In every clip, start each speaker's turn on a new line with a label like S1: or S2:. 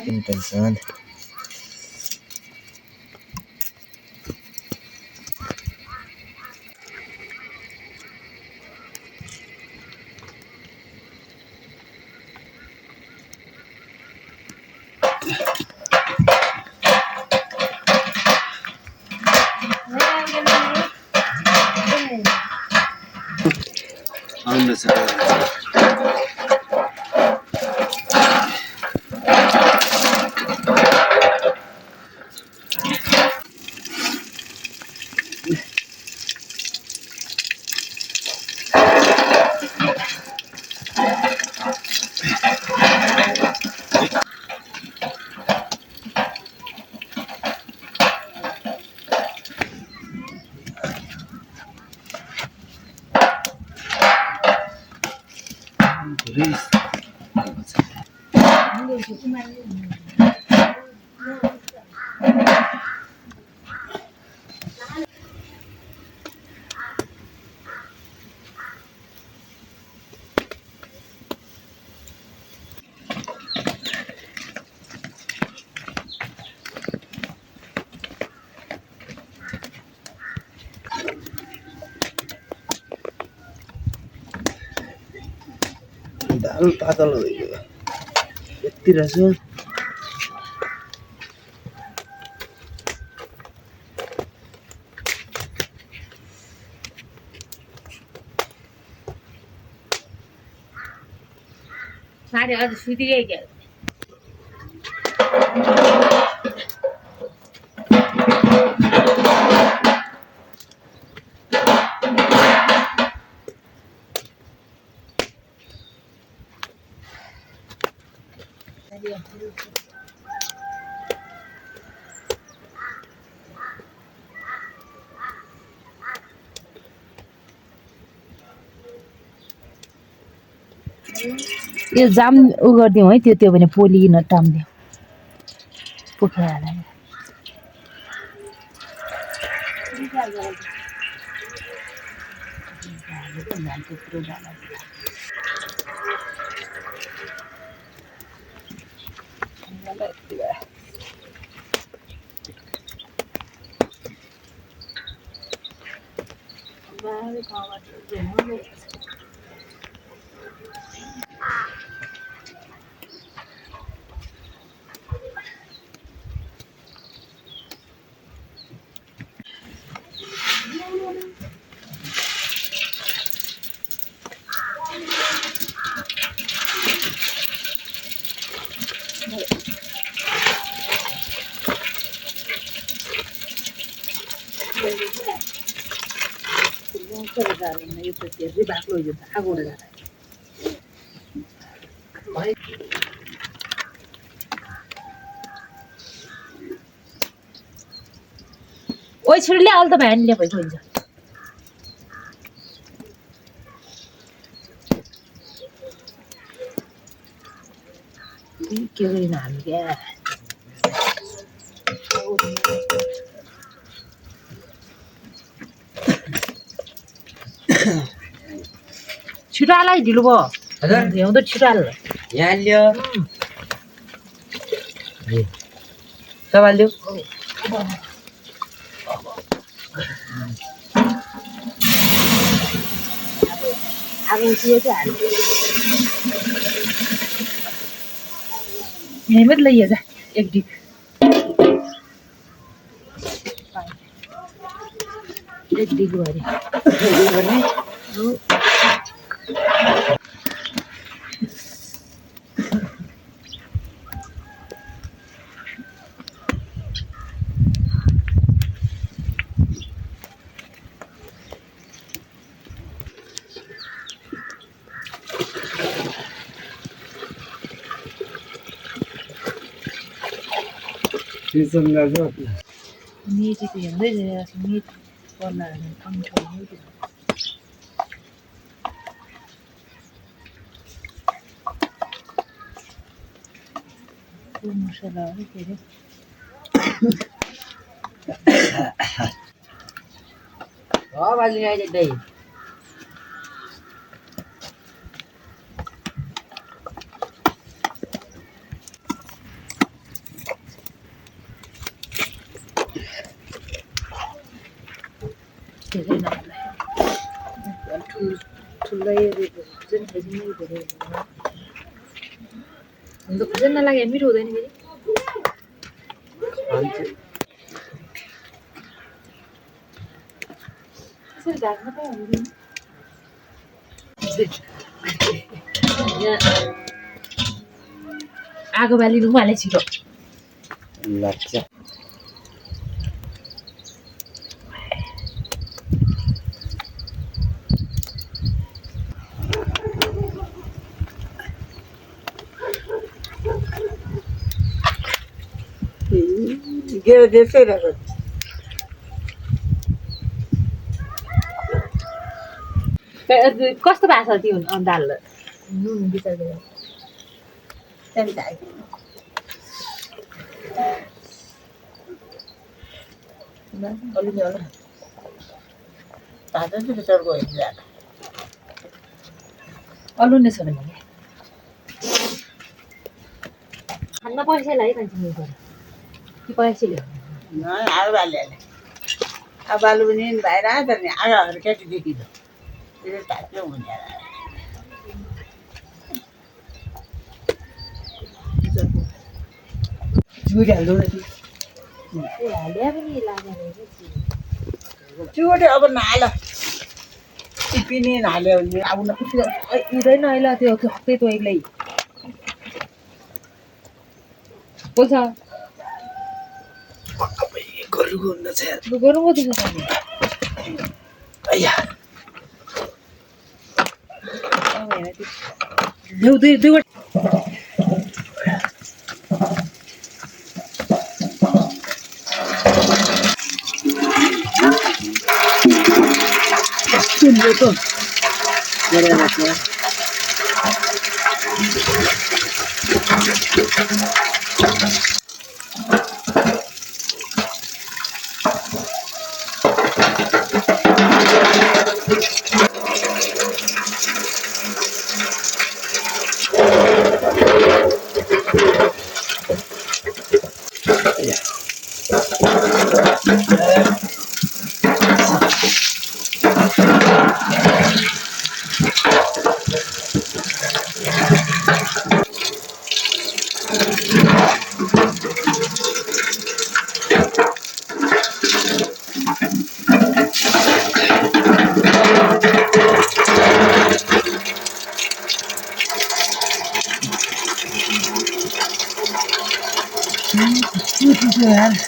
S1: Intention. दाल पातल भइगयो यति रहेछ
S2: सारे आज सुतिए क्या यो जाम उ गर्दियौ है त्यो भने पोली न टाम्दियौ पोखरालाई यो त धेरै बाक्लो यो धागोले जाँदा ओइ छुरीले आल त भ्यान ल्या भएको हुन्छ के गरिन हामी क्या छिटालाई ढिलो भयो हजुर भ्याउँदो छिटाल यहाँ ल्यो सवाल्यो आगो त्यो चाहिँ हाल्यो यही मात्र लैया जा एक डिक एक डिक गरे मीट तो हेर्दै मीट पर्ला भने कन्ट्रोल मसला हो के अरे बाजी आइज ठुलै भोजन खाइदिनु धेरै हुन्छ भोजन नलागे मिठो हुँदैन फेरि त्यसरी ढाक्न त हुँदैन आगो बालिनु हाले छिटो
S1: लाग्छ
S3: गेलो त्यसै रहेको
S2: कस्तो भएको छ त्यो दाल नुन बिचार गरेर
S3: त्यहाँदेखि अलिक होला भात चाहिँ चर्को होइन
S2: अलुन्ने छ भने खान्न पैसा लाग्यो मान्छे कि पैसा
S3: आलु बालिहाल्ने अब बालु पनि बाहिर आयो नि आगाहरू केटी देखिन्छ त्यसले ढाक्यो हुन्छ
S1: चुडी हाल्दो
S2: हाल्यो पनि लागेर
S3: चुटे अब नहाल टिपिनी नहाल्यो भने अब
S2: हुँदैन अहिले त्यो खप्दै तैलाई बोल्छ
S1: गरुको हुन्न छ यार
S2: गरौँ कति छ
S1: अय्या
S2: दुईवटा
S1: तो यार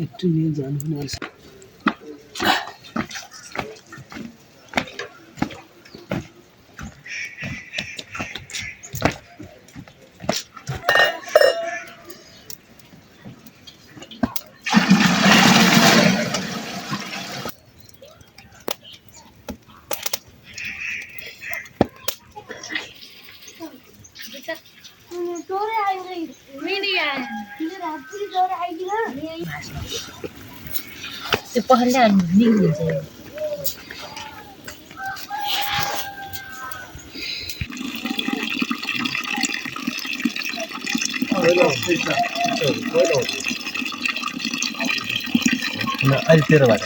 S1: একটু নিয়ে যান
S2: त्यो पखाल्दै निक्लिन्छ
S1: अहिले 13 बाट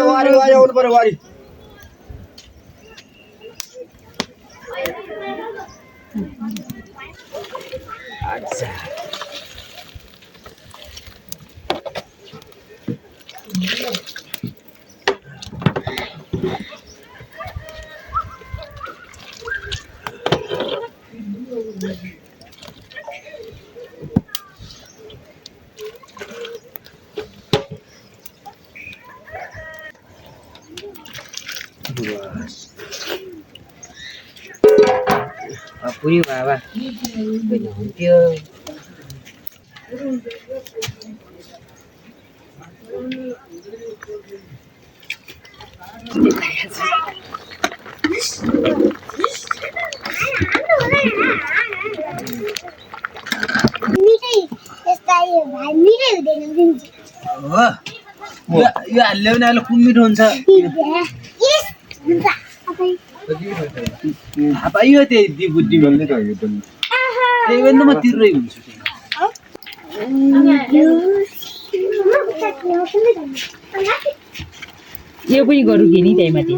S1: वारी वारी आउनु पर्यो वारी पुरी बाबा हुन्थ्यो यो हाल्यो भने अहिले कुन मिठो हुन्छ पाइयो त्यही बुद्धि भन्ने त हो त्यही पनि त म तिर्रै हुन्छु
S2: यो पनि गरौँ कि नि त्यही माथि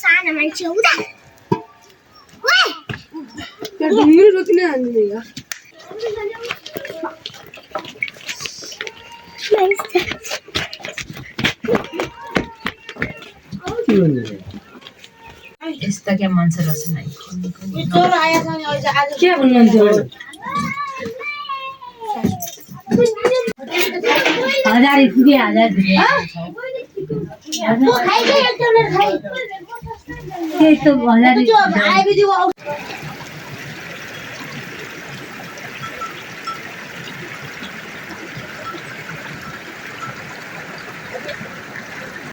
S4: साना मान्छे हुँदा
S2: यस्ता क्या मान्छे रहेछ नि
S3: के भन्नुहुन्छ
S2: 1000 रुपैयाँ 1000
S4: खाइ
S2: त्यही त 1000